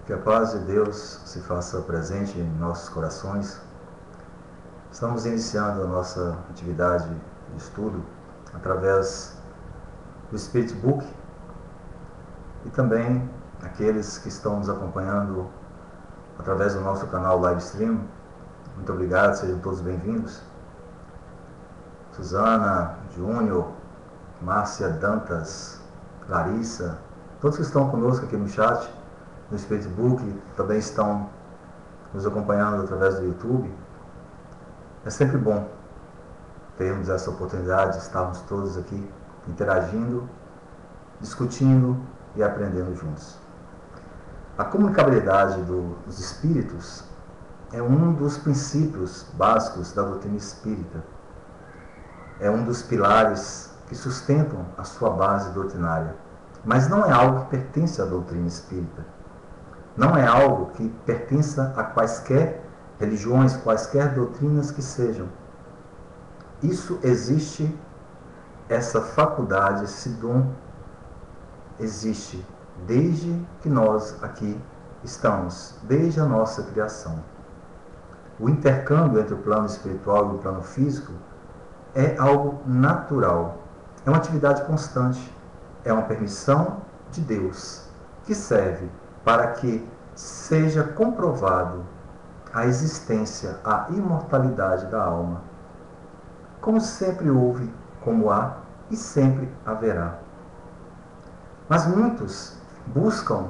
Que a paz de Deus se faça presente em nossos corações. Estamos iniciando a nossa atividade de estudo através do Spirit Book e também aqueles que estão nos acompanhando através do nosso canal Livestream. Muito obrigado, sejam todos bem-vindos. Suzana, Júnior, Márcia Dantas, Larissa, todos que estão conosco aqui no chat, no Spirit Book, também estão nos acompanhando através do YouTube. É sempre bom termos essa oportunidade de estarmos todos aqui interagindo, discutindo e aprendendo juntos. A comunicabilidade dos espíritos é um dos princípios básicos da doutrina espírita. É um dos pilares que sustentam a sua base doutrinária. Mas não é algo que pertence à doutrina espírita. Não é algo que pertença a quaisquer religiões, quaisquer doutrinas que sejam. Isso existe, essa faculdade, esse dom existe desde que nós aqui estamos, desde a nossa criação. O intercâmbio entre o plano espiritual e o plano físico é algo natural, é uma atividade constante, é uma permissão de Deus que serve para que seja comprovado a existência, a imortalidade da alma, como sempre houve, como há e sempre haverá. Mas muitos buscam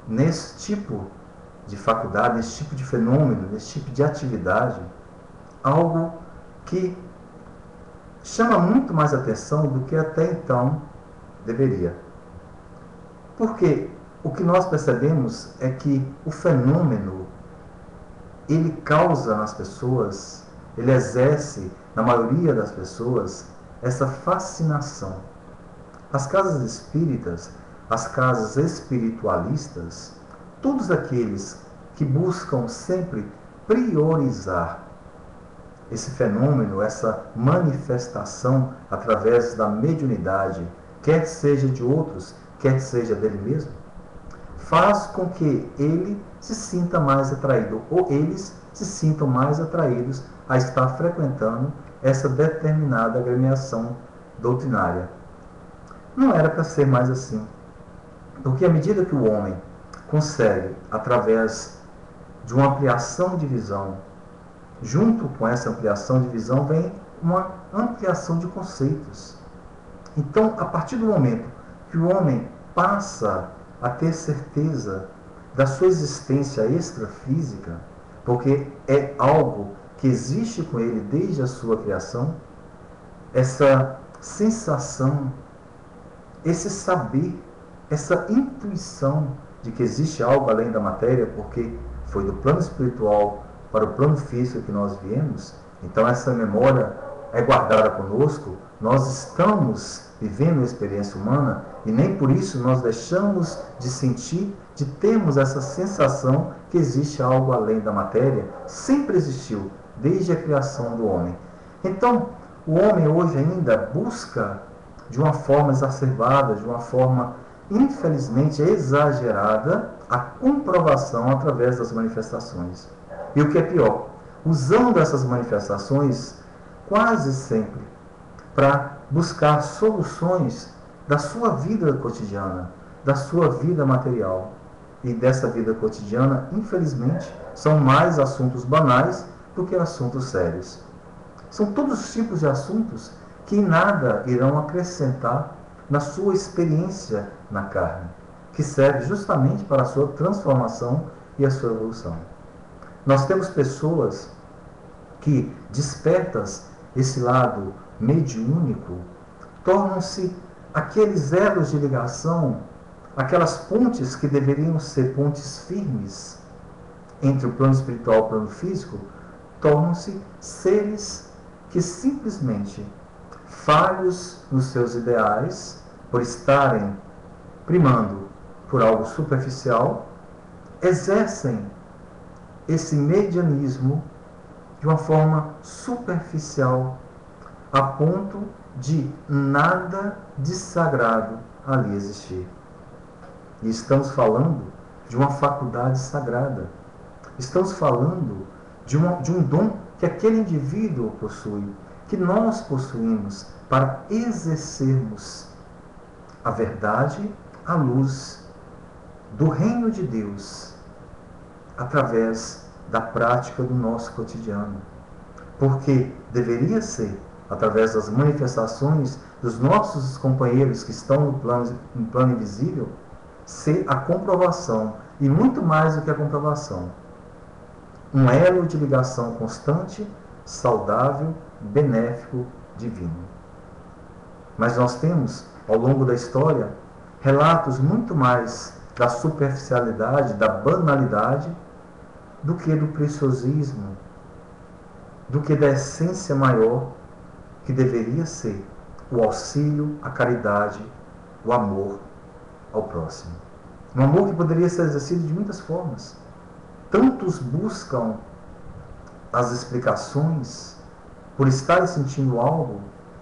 nesse tipo de faculdade, nesse tipo de fenômeno, nesse tipo de atividade, algo que chama muito mais atenção do que até então deveria. Porque o que nós percebemos é que o fenômeno, ele causa nas pessoas, ele exerce na maioria das pessoas essa fascinação. As casas espíritas, as casas espiritualistas, todos aqueles que buscam sempre priorizar esse fenômeno, essa manifestação através da mediunidade, quer seja de outros, quer seja dele mesmo, faz com que ele se sinta mais atraído, ou eles se sintam mais atraídos a estar frequentando essa determinada agremiação doutrinária. Não era para ser mais assim. Porque à medida que o homem consegue, através de uma ampliação de visão, junto com essa ampliação de visão vem uma ampliação de conceitos. Então, a partir do momento que o homem passa a ter certeza da sua existência extrafísica, porque é algo que existe com ele desde a sua criação, essa sensação, esse saber, essa intuição de que existe algo além da matéria, porque foi do plano espiritual para o plano físico que nós viemos, então essa memória é guardada conosco, nós estamos vivendo a experiência humana e nem por isso nós deixamos de sentir, de termos essa sensação que existe algo além da matéria, sempre existiu, desde a criação do homem. Então, o homem hoje ainda busca de uma forma exacerbada, de uma forma infelizmente exagerada, a comprovação através das manifestações. E o que é pior, usando essas manifestações quase sempre para buscar soluções da sua vida cotidiana, da sua vida material. E dessa vida cotidiana, infelizmente, são mais assuntos banais do que assuntos sérios. São todos os tipos de assuntos que em nada irão acrescentar na sua experiência na carne, que serve justamente para a sua transformação e a sua evolução. Nós temos pessoas que, despertas esse lado mediúnico, tornam-se aqueles elos de ligação, aquelas pontes que deveriam ser pontes firmes entre o plano espiritual e o plano físico, tornam-se seres que simplesmente, falhos nos seus ideais, por estarem primando por algo superficial, exercem esse medianismo de uma forma superficial, a ponto de nada de sagrado ali existir. E estamos falando de uma faculdade sagrada. Estamos falando de um dom que aquele indivíduo possui, que nós possuímos para exercermos a verdade, a luz do reino de Deus através da prática do nosso cotidiano. Porque deveria ser através das manifestações dos nossos companheiros que estão no plano invisível, ser a comprovação, e muito mais do que a comprovação, um elo de ligação constante, saudável, benéfico, divino. Mas nós temos, ao longo da história, relatos muito mais da superficialidade, da banalidade, do que do preciosismo, do que da essência maior que deveria ser o auxílio, a caridade, o amor ao próximo. Um amor que poderia ser exercido de muitas formas. Tantos buscam as explicações por estarem sentindo algo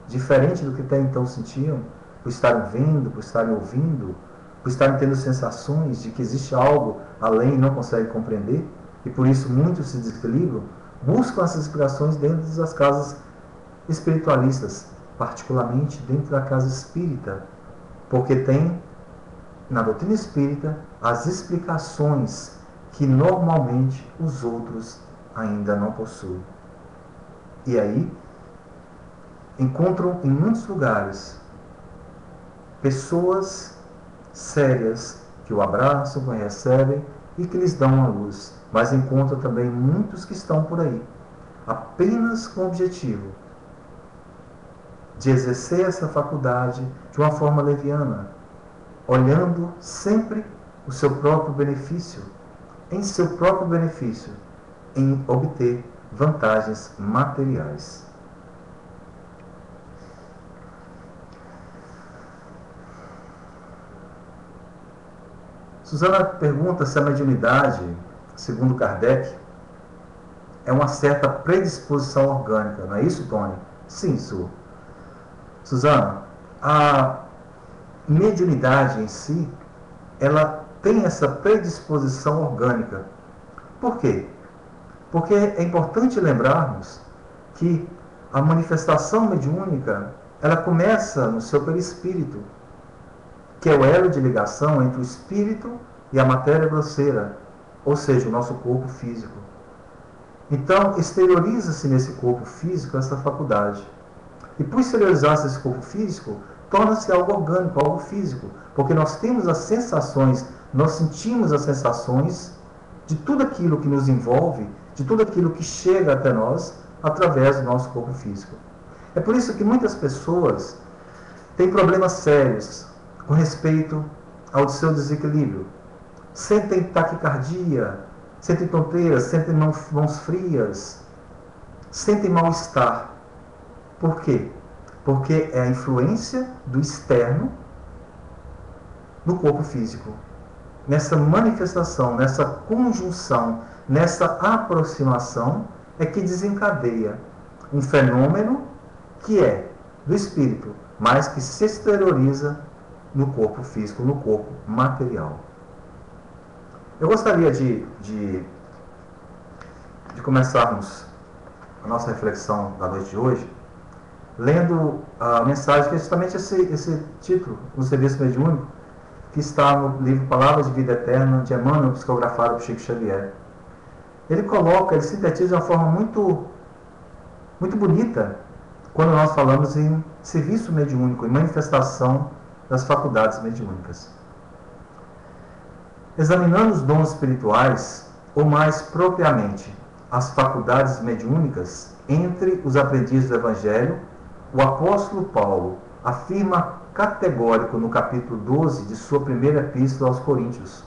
diferente do que até então sentiam, por estarem vendo, por estarem ouvindo, por estarem tendo sensações de que existe algo além e não conseguem compreender, e por isso muitos se desequilibram, buscam essas explicações dentro das casas espiritualistas, particularmente dentro da casa espírita, porque tem na doutrina espírita as explicações que normalmente os outros ainda não possuem. E aí encontram em muitos lugares pessoas sérias que o abraçam, que o recebem e que lhes dão a luz, mas encontram também muitos que estão por aí apenas com o objetivo de exercer essa faculdade de uma forma leviana, olhando sempre o seu próprio benefício, em seu próprio benefício, em obter vantagens materiais. Suzana pergunta se a mediunidade, segundo Kardec, é uma certa predisposição orgânica. Não é isso, Tony? Sim, Su. Suzana, a mediunidade em si, ela tem essa predisposição orgânica. Por quê? Porque é importante lembrarmos que a manifestação mediúnica, ela começa no seu perispírito, que é o elo de ligação entre o espírito e a matéria grosseira, ou seja, o nosso corpo físico. Então, exterioriza-se nesse corpo físico essa faculdade. E por exteriorizar-se esse corpo físico, torna-se algo orgânico, algo físico, porque nós temos as sensações, nós sentimos as sensações de tudo aquilo que nos envolve, de tudo aquilo que chega até nós através do nosso corpo físico. É por isso que muitas pessoas têm problemas sérios com respeito ao seu desequilíbrio. Sentem taquicardia, sentem tonteiras, sentem mãos frias, sentem mal-estar. Por quê? Porque é a influência do externo no corpo físico. Nessa manifestação, nessa conjunção, nessa aproximação é que desencadeia um fenômeno que é do espírito, mas que se exterioriza no corpo físico, no corpo material. Eu gostaria de começarmos a nossa reflexão da noite de hoje lendo a mensagem que é justamente esse título, o Serviço Mediúnico, que está no livro Palavras de Vida Eterna, de Emmanuel, psicografado por Chico Xavier. Ele sintetiza de uma forma muito, muito bonita quando nós falamos em serviço mediúnico, em manifestação das faculdades mediúnicas. Examinando os dons espirituais, ou mais propriamente, as faculdades mediúnicas, entre os aprendizes do Evangelho, o apóstolo Paulo afirma categórico no capítulo 12 de sua primeira epístola aos Coríntios: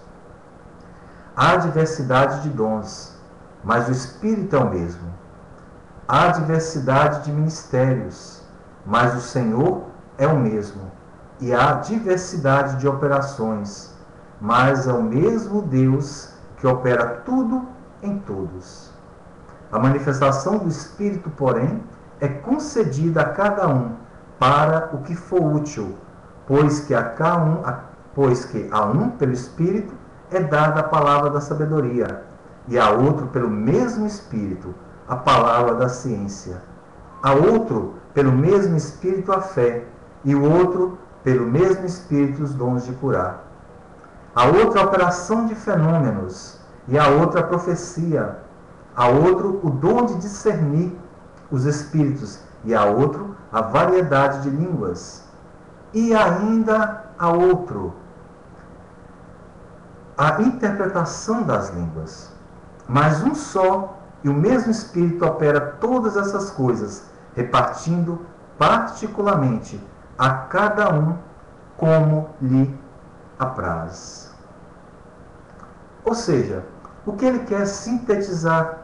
há diversidade de dons, mas o Espírito é o mesmo. Há diversidade de ministérios, mas o Senhor é o mesmo. E há diversidade de operações, mas é o mesmo Deus que opera tudo em todos. A manifestação do Espírito, porém, é concedida a cada um para o que for útil, pois que a um, pelo Espírito, é dada a palavra da sabedoria, e a outro, pelo mesmo Espírito, a palavra da ciência. A outro, pelo mesmo Espírito, a fé, e o outro, pelo mesmo Espírito, os dons de curar. A outra, a operação de fenômenos, e a outra, a profecia. A outro, o dom de discernir os espíritos, e a outro, a variedade de línguas. E ainda a outro, a interpretação das línguas. Mas um só e o mesmo Espírito opera todas essas coisas, repartindo particularmente a cada um como lhe apraz. Ou seja, o que ele quer sintetizar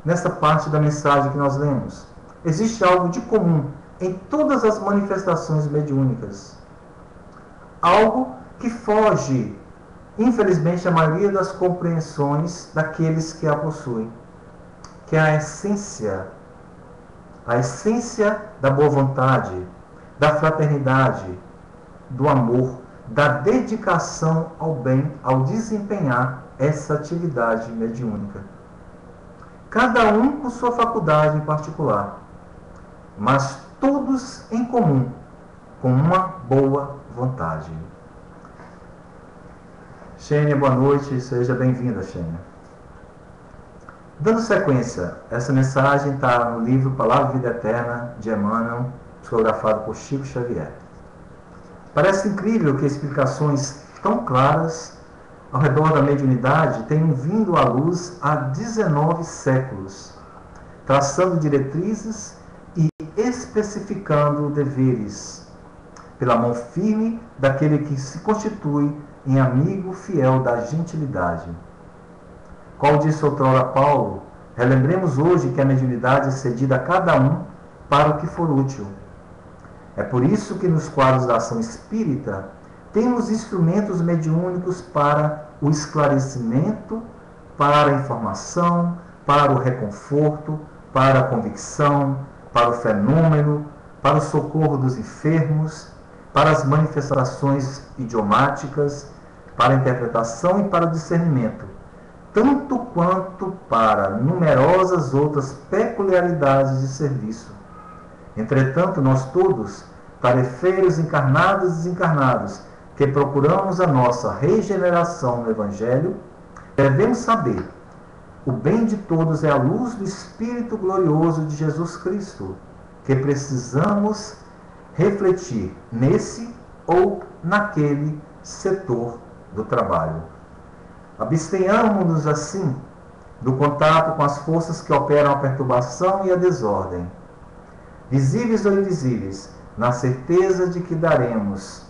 nessa parte da mensagem que nós lemos? Existe algo de comum em todas as manifestações mediúnicas. Algo que foge, infelizmente, a maioria das compreensões daqueles que a possuem, que é a essência da boa vontade, da fraternidade, do amor, da dedicação ao bem, ao desempenhar essa atividade mediúnica. Cada um com sua faculdade em particular, mas todos em comum, com uma boa vontade. Xênia, boa noite, seja bem-vinda, Xênia. Dando sequência, essa mensagem está no livro Palavra e Vida Eterna, de Emmanuel, psicografado por Chico Xavier. Parece incrível que explicações tão claras ao redor da mediunidade tenham vindo à luz há 19 séculos, traçando diretrizes e especificando deveres, pela mão firme daquele que se constitui em amigo fiel da gentilidade. Qual disse outrora Paulo, relembremos hoje que a mediunidade é cedida a cada um para o que for útil. É por isso que nos quadros da ação espírita temos instrumentos mediúnicos para o esclarecimento, para a informação, para o reconforto, para a convicção, para o fenômeno, para o socorro dos enfermos, para as manifestações idiomáticas, para a interpretação e para o discernimento, tanto quanto para numerosas outras peculiaridades de serviço. Entretanto, nós todos, tarefeiros encarnados e desencarnados, que procuramos a nossa regeneração no Evangelho, devemos saber: o bem de todos é a luz do Espírito glorioso de Jesus Cristo, que precisamos refletir nesse ou naquele setor do trabalho. Abstenhamos-nos, assim, do contato com as forças que operam a perturbação e a desordem, visíveis ou invisíveis, na certeza de que daremos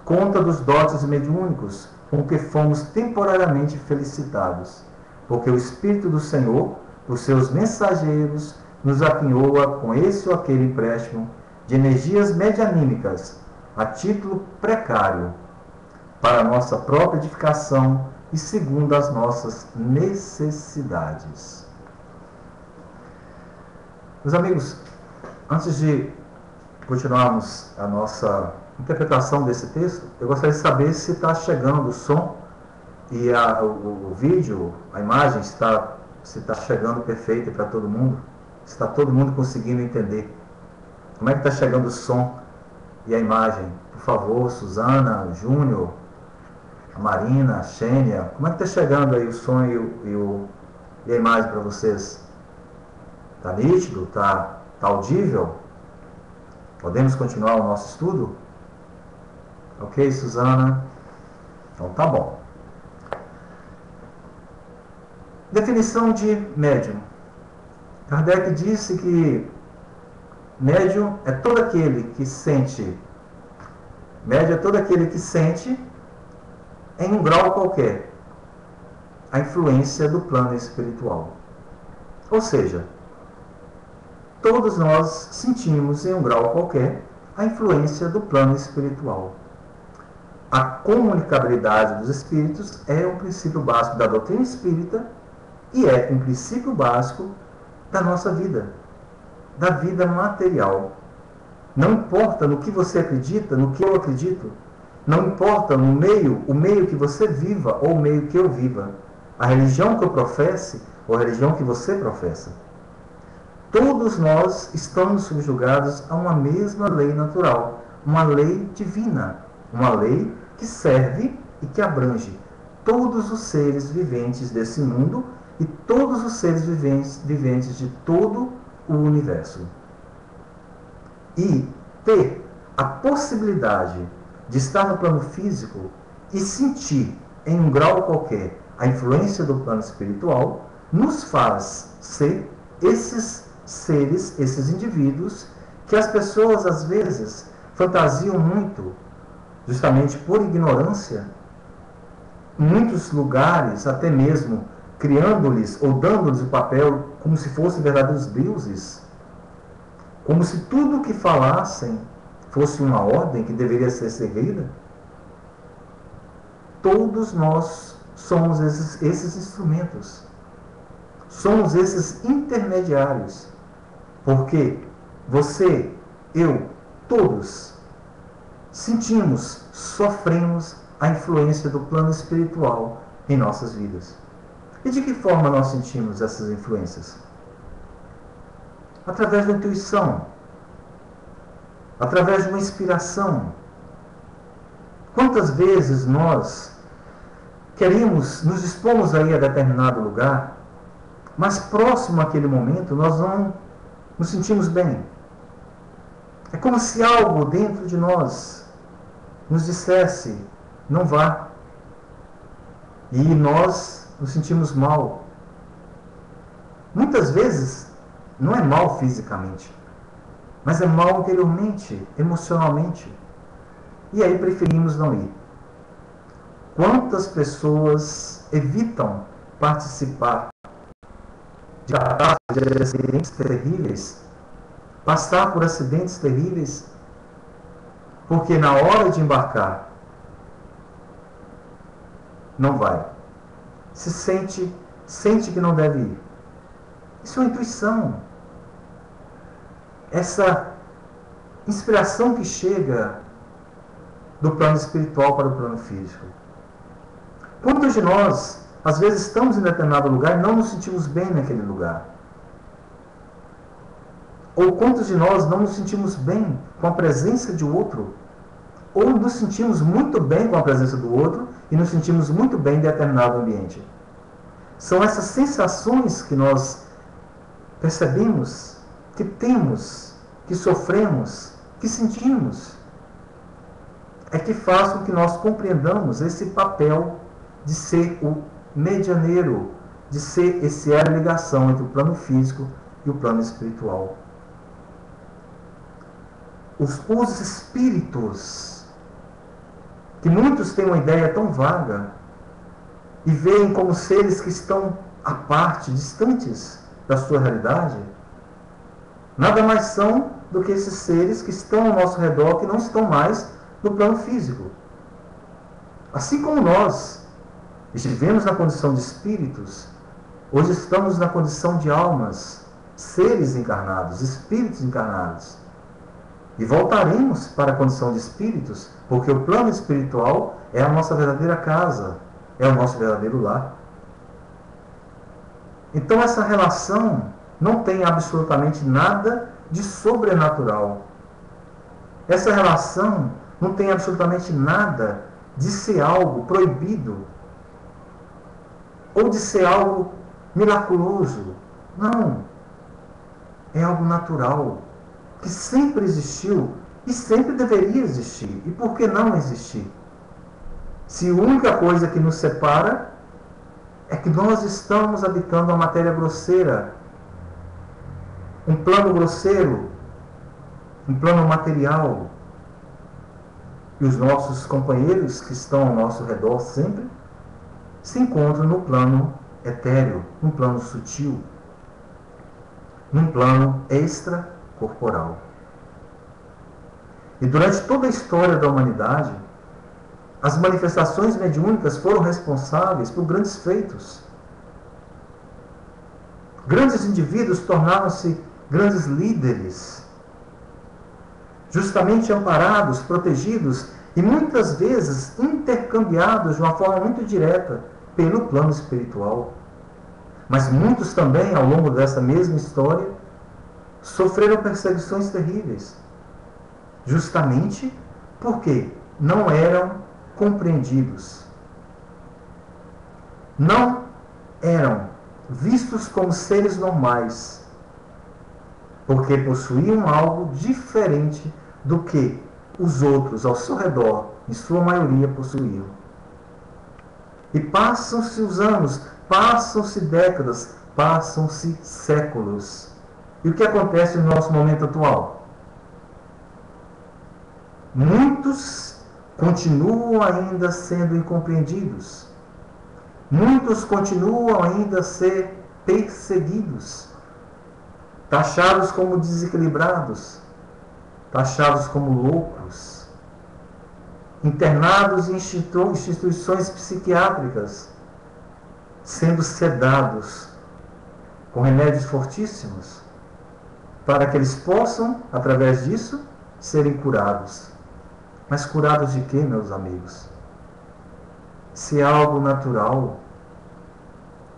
conta dos dotes mediúnicos com que fomos temporariamente felicitados, porque o Espírito do Senhor, por seus mensageiros, nos aquinhoa com esse ou aquele empréstimo de energias medianímicas, a título precário, para a nossa própria edificação e segundo as nossas necessidades. Meus amigos, antes de continuarmos a nossa interpretação desse texto, eu gostaria de saber se está chegando o som e o vídeo, a imagem, se está chegando perfeita para todo mundo, se está todo mundo conseguindo entender. Como é que está chegando o som e a imagem? Por favor, Suzana, Júnior, a Marina, a Xênia, como é que está chegando aí o som e a imagem para vocês? Está nítido? Está audível? Podemos continuar o nosso estudo? Ok, Suzana? Então tá bom. Definição de médium. Kardec disse que médium é todo aquele que sente. Médium é todo aquele que sente, em um grau qualquer, a influência do plano espiritual. Ou seja, todos nós sentimos em um grau qualquer a influência do plano espiritual. A comunicabilidade dos espíritos é um princípio básico da doutrina espírita e é um princípio básico da nossa vida, da vida material. Não importa no que você acredita, no que eu acredito, Não importa o meio que você viva ou o meio que eu viva, a religião que eu professe ou a religião que você professa. Todos nós estamos subjugados a uma mesma lei natural, uma lei divina, uma lei que serve e que abrange todos os seres viventes desse mundo e todos os seres viventes de todo o universo. E ter a possibilidade de estar no plano físico e sentir, em um grau qualquer, a influência do plano espiritual, nos faz ser esses seres, esses indivíduos, que as pessoas às vezes fantasiam muito, justamente por ignorância, em muitos lugares, até mesmo criando-lhes ou dando-lhes o papel como se fossem verdadeiros deuses, como se tudo o que falassem fosse uma ordem que deveria ser seguida. Todos nós somos esses instrumentos, somos esses intermediários, porque você, eu, todos sentimos, sofremos a influência do plano espiritual em nossas vidas. E de que forma nós sentimos essas influências? Através da intuição, através de uma inspiração. Quantas vezes nós queremos, nos dispomos a ir a determinado lugar, mas próximo àquele momento nós não nos sentimos bem. É como se algo dentro de nós nos dissesse, não vá. E nós nos sentimos mal. Muitas vezes não é mal fisicamente, mas é mal interiormente, emocionalmente. E aí preferimos não ir. Quantas pessoas evitam participar de acidentes terríveis, passar por acidentes terríveis, porque na hora de embarcar não vai. Se sente que não deve ir. Isso é uma intuição. Essa inspiração que chega do plano espiritual para o plano físico. Quantos de nós, às vezes, estamos em determinado lugar e não nos sentimos bem naquele lugar? Ou quantos de nós não nos sentimos bem com a presença de outro? Ou nos sentimos muito bem com a presença do outro e nos sentimos muito bem em determinado ambiente? São essas sensações que nós percebemos, que temos, que sofremos, que sentimos, é que faz com que nós compreendamos esse papel de ser o medianeiro, de ser esse elo de ligação entre o plano físico e o plano espiritual. Os espíritos, que muitos têm uma ideia tão vaga e veem como seres que estão à parte, distantes da sua realidade, nada mais são do que esses seres que estão ao nosso redor, que não estão mais no plano físico. Assim como nós estivemos na condição de espíritos, hoje estamos na condição de almas, seres encarnados, espíritos encarnados. E voltaremos para a condição de espíritos, porque o plano espiritual é a nossa verdadeira casa, é o nosso verdadeiro lar. Então essa relação não tem absolutamente nada de sobrenatural. Essa relação não tem absolutamente nada de ser algo proibido ou de ser algo miraculoso. Não. É algo natural, que sempre existiu e sempre deveria existir. E por que não existir? Se a única coisa que nos separa é que nós estamos habitando a matéria grosseira, um plano grosseiro, um plano material. E os nossos companheiros que estão ao nosso redor sempre se encontram no plano etéreo, num plano sutil, num plano extracorporal. E durante toda a história da humanidade, as manifestações mediúnicas foram responsáveis por grandes feitos. Grandes indivíduos tornaram-se grandes líderes, justamente amparados, protegidos e muitas vezes intercambiados de uma forma muito direta pelo plano espiritual. Mas muitos também, ao longo dessa mesma história, sofreram perseguições terríveis, justamente porque não eram compreendidos, não eram vistos como seres normais, porque possuíam algo diferente do que os outros ao seu redor, em sua maioria, possuíam. E passam-se os anos, passam-se décadas, passam-se séculos. E o que acontece no nosso momento atual? Muitos continuam ainda sendo incompreendidos. Muitos continuam ainda a ser perseguidos, taxados como desequilibrados, taxados como loucos, internados em instituições psiquiátricas, sendo sedados com remédios fortíssimos, para que eles possam, através disso, serem curados. Mas curados de quê, meus amigos? Se é algo natural,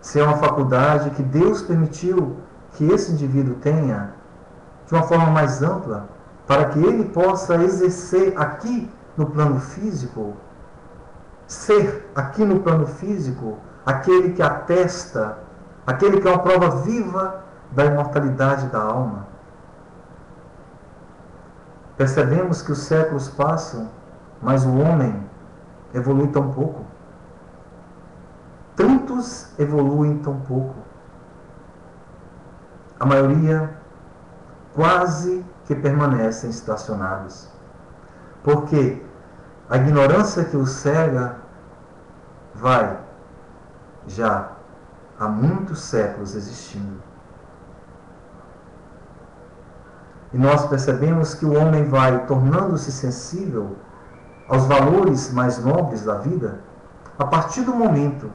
se é uma faculdade que Deus permitiu que esse indivíduo tenha, de uma forma mais ampla, para que ele possa exercer aqui no plano físico, ser aqui no plano físico aquele que atesta, aquele que é uma prova viva da imortalidade da alma. Percebemos que os séculos passam, mas o homem evolui tão pouco. Tantos evoluem tão pouco. A maioria quase que permanecem estacionados. Porque a ignorância que os cega vai já há muitos séculos existindo. E nós percebemos que o homem vai tornando-se sensível aos valores mais nobres da vida a partir do momento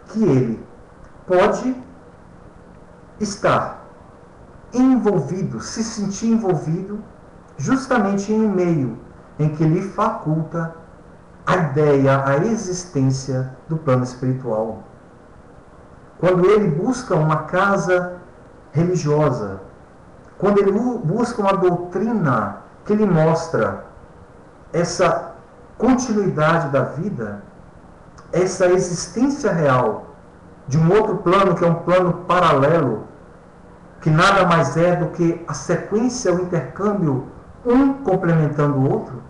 que ele pode estar envolvido, se sentir envolvido justamente em um meio em que lhe faculta a ideia, a existência do plano espiritual. Quando ele busca uma casa religiosa, quando ele busca uma doutrina que lhe mostra essa continuidade da vida, essa existência real de um outro plano, que é um plano paralelo, que nada mais é do que a sequência, o intercâmbio, um complementando o outro,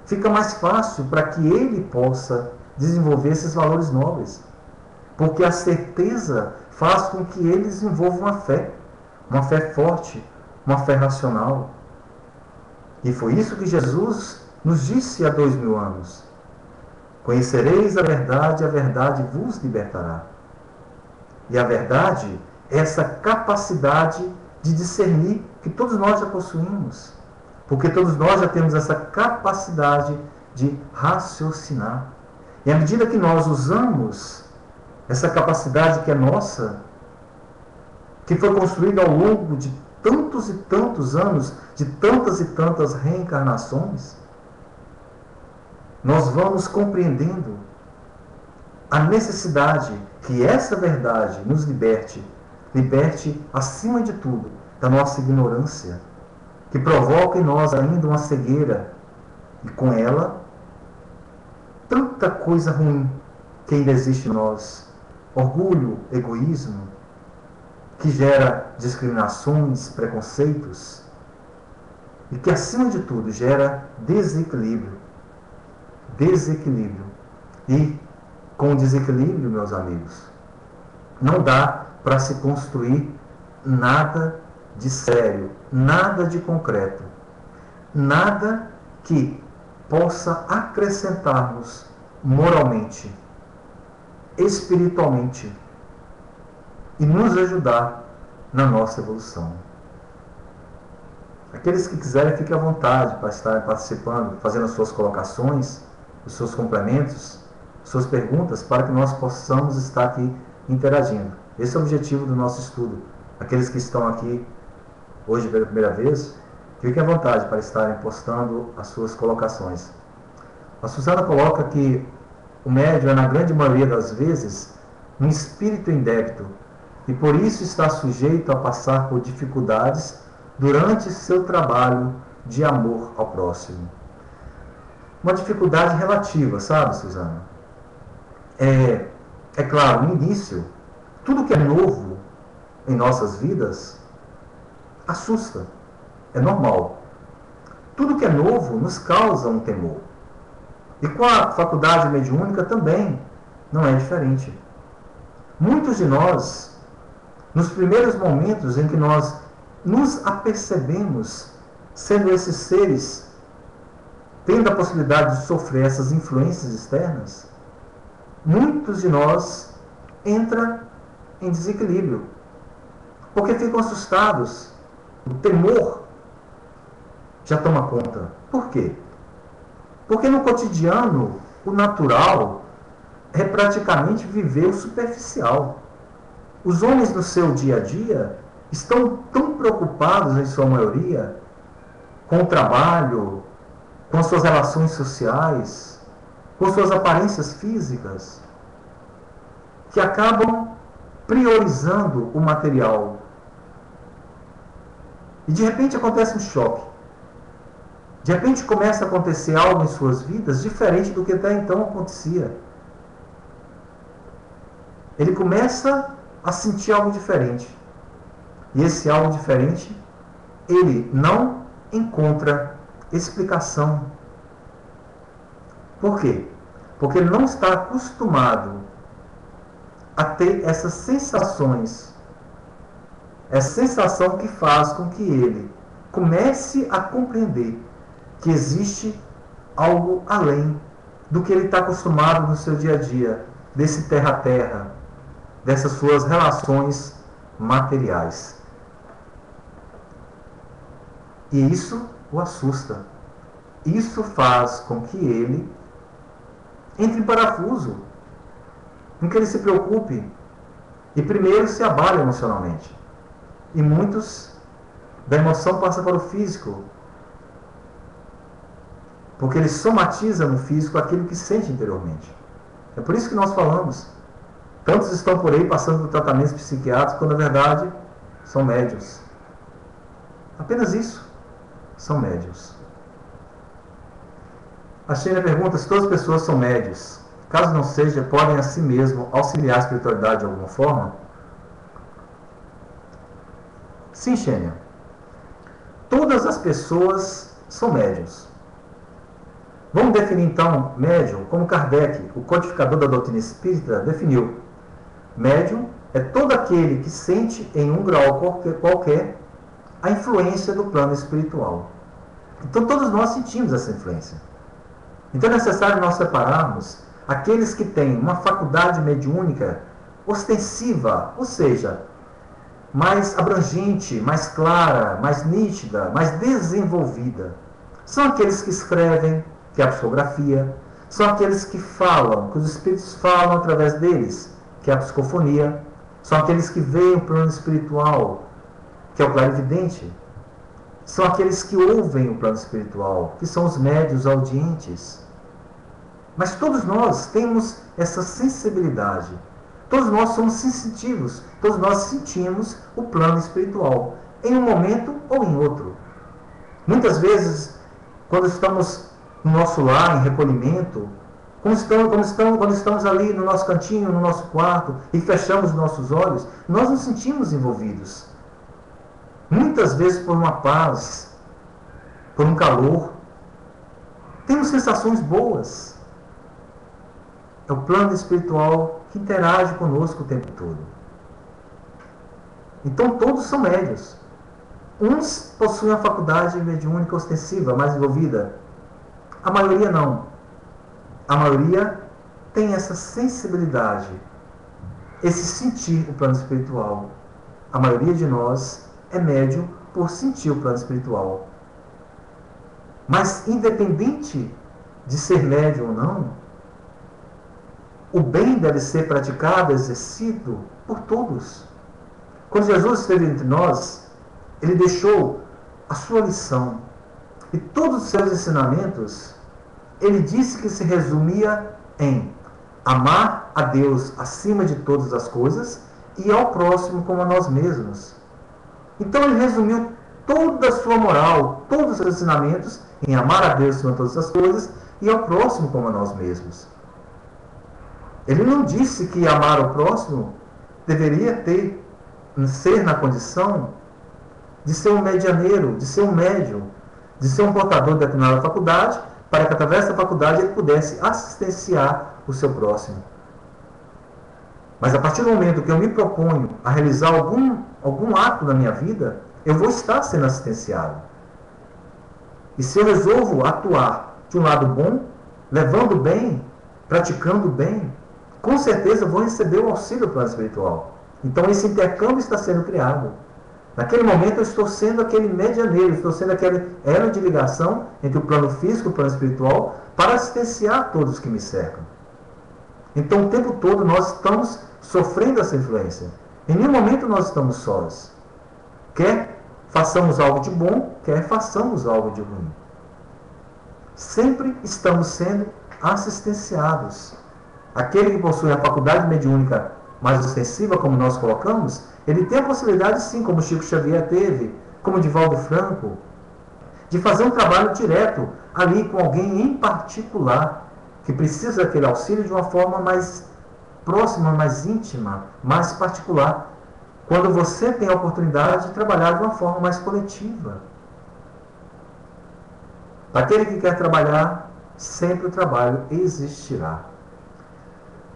fica mais fácil para que ele possa desenvolver esses valores nobres. Porque a certeza faz com que ele desenvolva uma fé forte, uma fé racional. E foi isso que Jesus nos disse há 2000 anos. Conhecereis a verdade vos libertará. E a verdade é essa capacidade de discernir que todos nós já possuímos. Porque todos nós já temos essa capacidade de raciocinar. E à medida que nós usamos essa capacidade que é nossa, que foi construída ao longo de tantos e tantos anos, de tantas e tantas reencarnações, nós vamos compreendendo a necessidade que essa verdade nos liberte acima de tudo da nossa ignorância, que provoca em nós ainda uma cegueira, e com ela tanta coisa ruim que ainda existe em nós, orgulho, egoísmo, que gera discriminações, preconceitos, e que acima de tudo gera desequilíbrio. E com o desequilíbrio, meus amigos, não dá para se construir nada de sério, nada de concreto, nada que possa acrescentar-nos moralmente, espiritualmente e nos ajudar na nossa evolução. Aqueles que quiserem, fiquem à vontade para estarem participando, fazendo as suas colocações, os seus complementos, suas perguntas, para que nós possamos estar aqui interagindo. Esse é o objetivo do nosso estudo. Aqueles que estão aqui hoje pela primeira vez, fiquem à vontade para estarem postando as suas colocações. A Susana coloca que o médium é, na grande maioria das vezes, um espírito em débito e por isso está sujeito a passar por dificuldades durante seu trabalho de amor ao próximo. Uma dificuldade relativa, sabe, Susana? É claro, no início, tudo que é novo em nossas vidas assusta, é normal. Tudo que é novo nos causa um temor. E com a faculdade mediúnica também não é diferente. Muitos de nós, nos primeiros momentos em que nós nos apercebemos sendo esses seres, tendo a possibilidade de sofrer essas influências externas, muitos de nós entram em desequilíbrio, porque ficam assustados. O temor já toma conta. Por quê? Porque no cotidiano, o natural é praticamente viver o superficial. Os homens no seu dia a dia estão tão preocupados, em sua maioria, com o trabalho, com suas relações sociais, com suas aparências físicas, que acabam priorizando o material. E de repente acontece um choque. De repente começa a acontecer algo em suas vidas diferente do que até então acontecia. Ele começa a sentir algo diferente. E esse algo diferente, ele não encontra explicação. Por quê? Porque ele não está acostumado a ter essas sensações. Essa sensação que faz com que ele comece a compreender que existe algo além do que ele está acostumado no seu dia a dia, desse terra a terra, dessas suas relações materiais. E isso o assusta. Isso faz com que ele entre em parafuso, em que ele se preocupe e primeiro se abale emocionalmente. E muitos da emoção passam para o físico, porque ele somatiza no físico aquilo que sente interiormente. É por isso que nós falamos. Tantos estão por aí passando por tratamentos psiquiátricos, quando na verdade são médiuns. Apenas isso. São médiuns. A Sheila pergunta se todas as pessoas são médiuns. Caso não seja, podem a si mesmo auxiliar a espiritualidade de alguma forma? Sim, Xênia. Todas as pessoas são médiuns. Vamos definir então médium como Kardec, o codificador da doutrina espírita, definiu. Médium é todo aquele que sente em um grau qualquer a influência do plano espiritual. Então todos nós sentimos essa influência. Então é necessário nós separarmos aqueles que têm uma faculdade mediúnica ostensiva, ou seja, mais abrangente, mais clara, mais nítida, mais desenvolvida. São aqueles que escrevem, que é a psicografia, são aqueles que falam, que os espíritos falam através deles, que é a psicofonia, são aqueles que veem o plano espiritual, que é o clarividente, são aqueles que ouvem o plano espiritual, que são os médiuns audientes. Mas todos nós temos essa sensibilidade, todos nós somos sensitivos, todos nós sentimos o plano espiritual, em um momento ou em outro. Muitas vezes, quando estamos no nosso lar, em recolhimento, quando estamos ali no nosso cantinho, no nosso quarto, e fechamos os nossos olhos, nós nos sentimos envolvidos. Muitas vezes por uma paz, por um calor. Temos sensações boas. É o plano espiritual que interage conosco o tempo todo. Então todos são médiuns. Uns possuem a faculdade mediúnica ostensiva, mais envolvida. A maioria não. A maioria tem essa sensibilidade, esse sentir o plano espiritual. A maioria de nós é médium por sentir o plano espiritual. Mas independente de ser médium ou não, o bem deve ser praticado, exercido por todos. Quando Jesus esteve entre nós, ele deixou a sua lição. E todos os seus ensinamentos ele disse que se resumia em amar a Deus acima de todas as coisas e ao próximo como a nós mesmos. Então ele resumiu toda a sua moral, todos os seus ensinamentos em amar a Deus acima de todas as coisas e ao próximo como a nós mesmos. Ele não disse que amar ao próximo deveria ser na condição de ser um medianeiro, de ser um médium, de ser um portador de determinada faculdade, para que através da faculdade ele pudesse assistenciar o seu próximo. Mas a partir do momento que eu me proponho a realizar algum ato na minha vida, eu vou estar sendo assistenciado. E se eu resolvo atuar de um lado bom, levando bem, praticando bem, com certeza eu vou receber o auxílio do plano espiritual. Então esse intercâmbio está sendo criado. Naquele momento eu estou sendo aquele medianeiro, estou sendo aquele elo de ligação entre o plano físico e o plano espiritual para assistenciar todos que me cercam. Então o tempo todo nós estamos sofrendo essa influência. Em nenhum momento nós estamos sós. Quer façamos algo de bom, quer façamos algo de ruim. Sempre estamos sendo assistenciados. Aquele que possui a faculdade mediúnica mais ostensiva, como nós colocamos, ele tem a possibilidade, sim, como Chico Xavier teve, como Divaldo Franco, de fazer um trabalho direto ali com alguém em particular, que precisa daquele auxílio de uma forma mais próxima, mais íntima, mais particular, quando você tem a oportunidade de trabalhar de uma forma mais coletiva. Para aquele que quer trabalhar, sempre o trabalho existirá.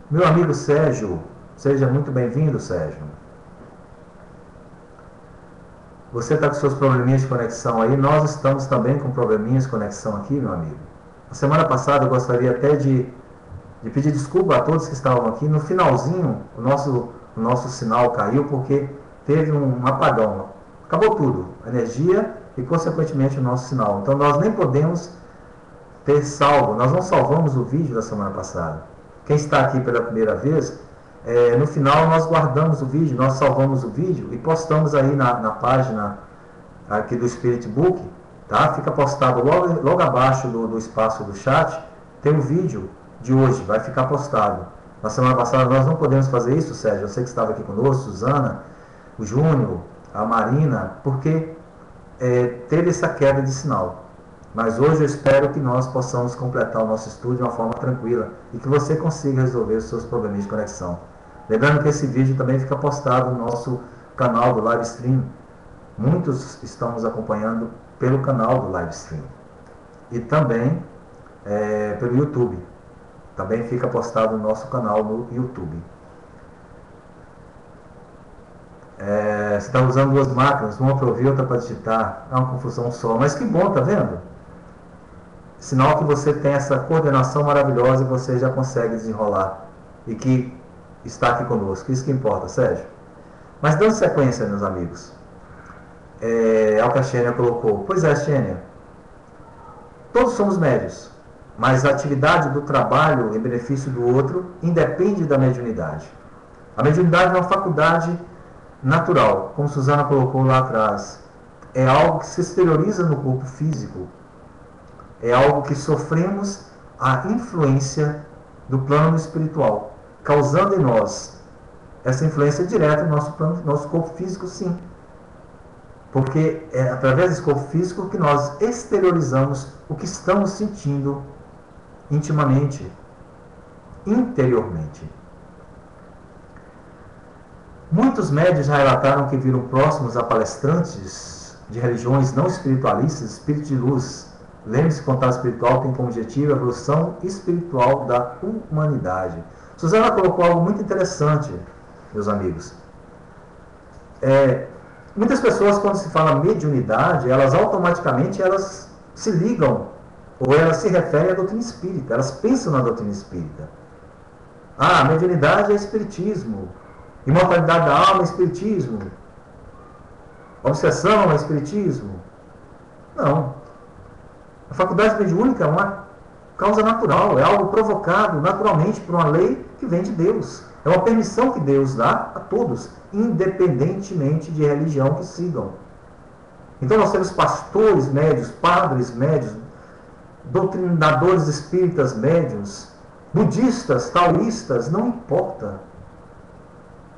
Meu amigo Sérgio, seja muito bem-vindo, Sérgio. Você está com seus probleminhas de conexão aí, nós estamos também com probleminhas de conexão aqui, meu amigo. Na semana passada eu gostaria até de pedir desculpa a todos que estavam aqui. No finalzinho, o nosso sinal caiu porque teve um apagão. Acabou tudo, a energia e, consequentemente, o nosso sinal. Então, nós nem podemos ter salvo, nós não salvamos o vídeo da semana passada. Quem está aqui pela primeira vez, no final nós guardamos o vídeo, nós salvamos o vídeo e postamos aí na página aqui do Spirit Book, tá? Fica postado logo abaixo do espaço do chat, tem o vídeo de hoje, vai ficar postado. Na semana passada nós não podemos fazer isso, Sérgio, eu sei que estava aqui conosco, Suzana, o Júnior, a Marina, porque teve essa queda de sinal. Mas hoje eu espero que nós possamos completar o nosso estudo de uma forma tranquila e que você consiga resolver os seus problemas de conexão. Lembrando que esse vídeo também fica postado no nosso canal do Livestream. Muitos estão nos acompanhando pelo canal do Livestream. E também pelo YouTube. Também fica postado no nosso canal no YouTube. Você está usando duas máquinas, uma para ouvir, outra para digitar. É uma confusão só. Mas que bom, tá vendo? Sinal que você tem essa coordenação maravilhosa e você já consegue desenrolar. E que está aqui conosco. Isso que importa, Sérgio. Mas dando sequência, meus amigos. Ao que a Xênia colocou. Pois é, Xênia. Todos somos médios. Mas a atividade do trabalho em benefício do outro independe da mediunidade. A mediunidade é uma faculdade natural, como Suzana colocou lá atrás. É algo que se exterioriza no corpo físico. É algo que sofremos a influência do plano espiritual, causando em nós essa influência direta no nosso corpo físico, sim. Porque é através desse corpo físico que nós exteriorizamos o que estamos sentindo intimamente, interiormente. Muitos médios já relataram que viram próximos a palestrantes de religiões não espiritualistas, espíritos de luz. Lembre-se que o contato espiritual tem como objetivo a evolução espiritual da humanidade. Suzana colocou algo muito interessante, meus amigos. Muitas pessoas, quando se fala mediunidade, elas automaticamente se ligam, ou elas se referem à doutrina espírita, elas pensam na doutrina espírita. A mediunidade é espiritismo, imortalidade da alma é espiritismo, obsessão é espiritismo. Não. A faculdade mediúnica é uma causa natural, é algo provocado naturalmente por uma lei que vem de Deus. É uma permissão que Deus dá a todos, independentemente de religião que sigam. Então nós temos pastores médios, padres médios, doutrinadores espíritas, médiuns, budistas, taoístas, não importa.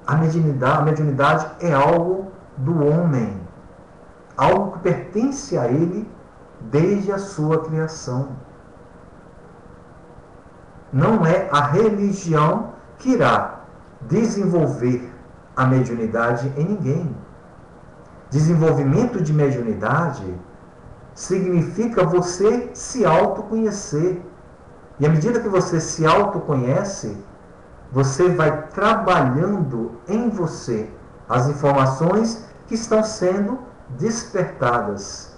A mediunidade é algo do homem, algo que pertence a ele desde a sua criação. Não é a religião que irá desenvolver a mediunidade em ninguém. Desenvolvimento de mediunidade significa você se autoconhecer. E à medida que você se autoconhece, você vai trabalhando em você as informações que estão sendo despertadas.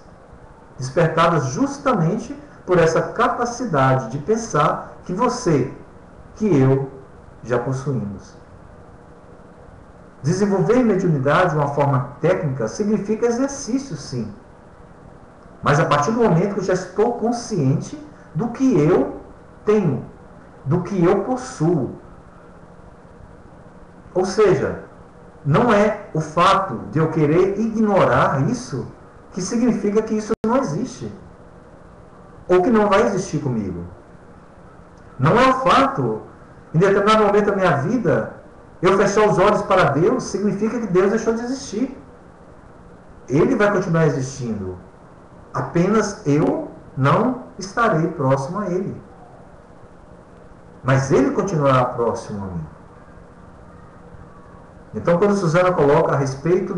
Despertadas justamente por essa capacidade de pensar que você, que eu, já possuímos. Desenvolver mediunidade de uma forma técnica significa exercício, sim. Mas a partir do momento que eu já estou consciente do que eu tenho, do que eu possuo. Ou seja, não é o fato de eu querer ignorar isso que significa que isso não existe. Ou que não vai existir comigo. Não é o fato, em determinado momento da minha vida, eu fechar os olhos para Deus, significa que Deus deixou de existir. Ele vai continuar existindo. Apenas eu não estarei próximo a Ele. Mas Ele continuará próximo a mim. Então, quando Suzana coloca a respeito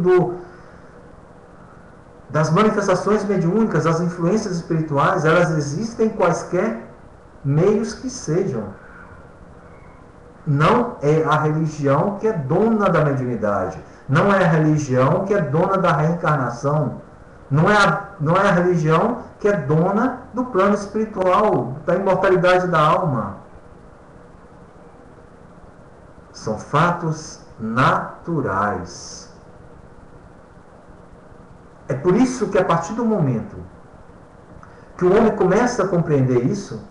das manifestações mediúnicas, das influências espirituais, elas existem em quaisquer meios que sejam. Não é a religião que é dona da mediunidade. Não é a religião que é dona da reencarnação. Não é a religião que é dona do plano espiritual, da imortalidade da alma. São fatos naturais. É por isso que a partir do momento que o homem começa a compreender isso,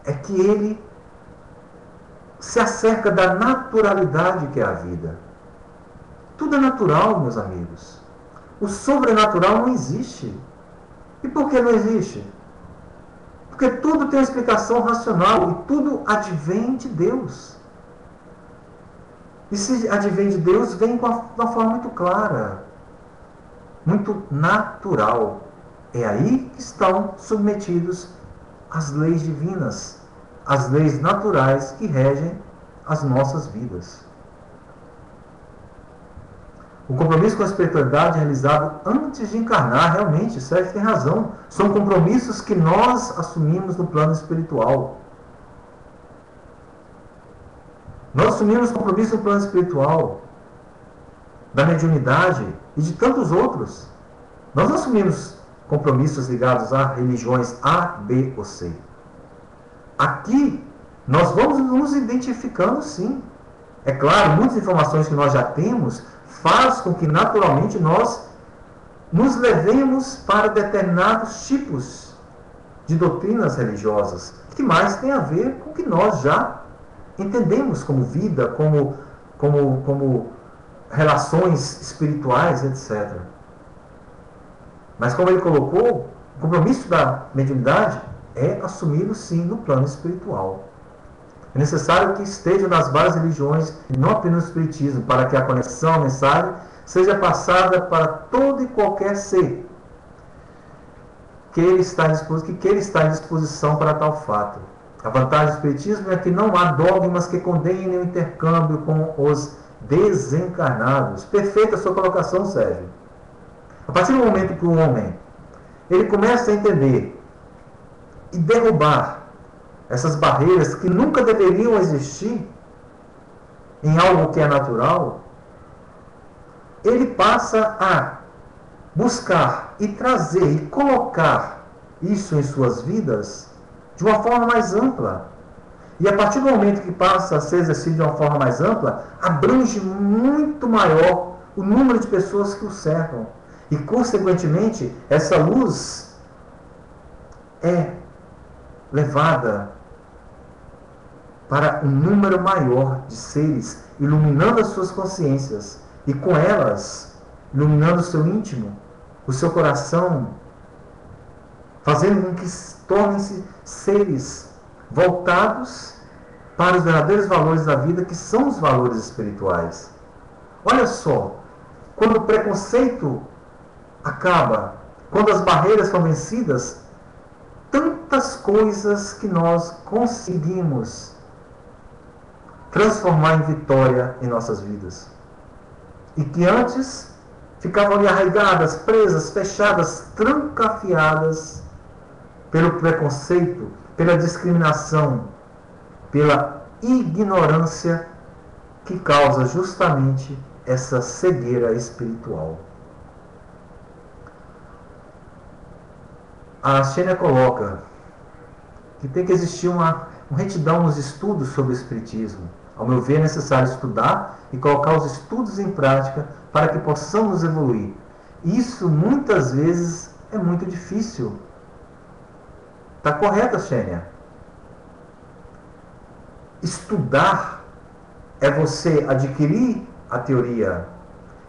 é que ele se acerca da naturalidade que é a vida. Tudo é natural, meus amigos. O sobrenatural não existe. E por que não existe? Porque tudo tem uma explicação racional e tudo advém de Deus. E se advém de Deus, vem de uma forma muito clara, muito natural. É aí que estão submetidos as leis divinas, as leis naturais que regem as nossas vidas. O compromisso com a espiritualidade é realizado antes de encarnar, realmente, Sérgio tem razão. São compromissos que nós assumimos no plano espiritual. Nós assumimos compromisso no plano espiritual, da mediunidade e de tantos outros. Nós não assumimos compromissos ligados a religiões A, B ou C. Aqui, nós vamos nos identificando, sim. É claro, muitas informações que nós já temos faz com que, naturalmente, nós nos levemos para determinados tipos de doutrinas religiosas, que mais tem a ver com o que nós já entendemos como vida, como relações espirituais, etc. Mas, como ele colocou, o compromisso da mediunidade é assumido, sim, no plano espiritual. É necessário que esteja nas várias religiões, e não apenas no espiritismo, para que a conexão, a mensagem, seja passada para todo e qualquer ser que ele está em disposição para tal fato. A vantagem do espiritismo é que não há dogmas que condenem o intercâmbio com os desencarnados. Perfeita a sua colocação, Sérgio. A partir do momento que o homem ele começa a entender e derrubar essas barreiras que nunca deveriam existir em algo que é natural, ele passa a buscar e trazer e colocar isso em suas vidas de uma forma mais ampla. E a partir do momento que passa a ser exercido de uma forma mais ampla, abrange muito maior o número de pessoas que o cercam. E, consequentemente, essa luz é levada para um número maior de seres, iluminando as suas consciências e, com elas, iluminando o seu íntimo, o seu coração, fazendo com que tornem-se seres voltados para os verdadeiros valores da vida, que são os valores espirituais. Olha só, quando o preconceito acaba, quando as barreiras são vencidas, tantas coisas que nós conseguimos transformar em vitória em nossas vidas. E que antes ficavam ali arraigadas, presas, fechadas, trancafiadas pelo preconceito, pela discriminação, pela ignorância que causa justamente essa cegueira espiritual. A Xênia coloca que tem que existir uma retidão nos estudos sobre o Espiritismo. Ao meu ver, é necessário estudar e colocar os estudos em prática para que possamos evoluir. Isso, muitas vezes, é muito difícil. Está correta, Xênia? Estudar é você adquirir a teoria.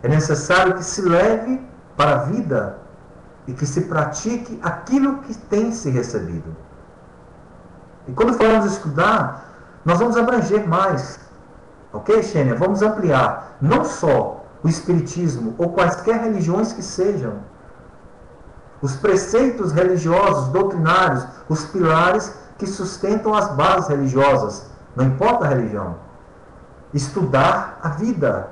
É necessário que se leve para a vida e que se pratique aquilo que tem se recebido. E quando falamos de estudar, nós vamos abranger mais. Ok, Xênia? Vamos ampliar não só o Espiritismo ou quaisquer religiões que sejam, os preceitos religiosos, doutrinários, os pilares que sustentam as bases religiosas, não importa a religião. Estudar a vida.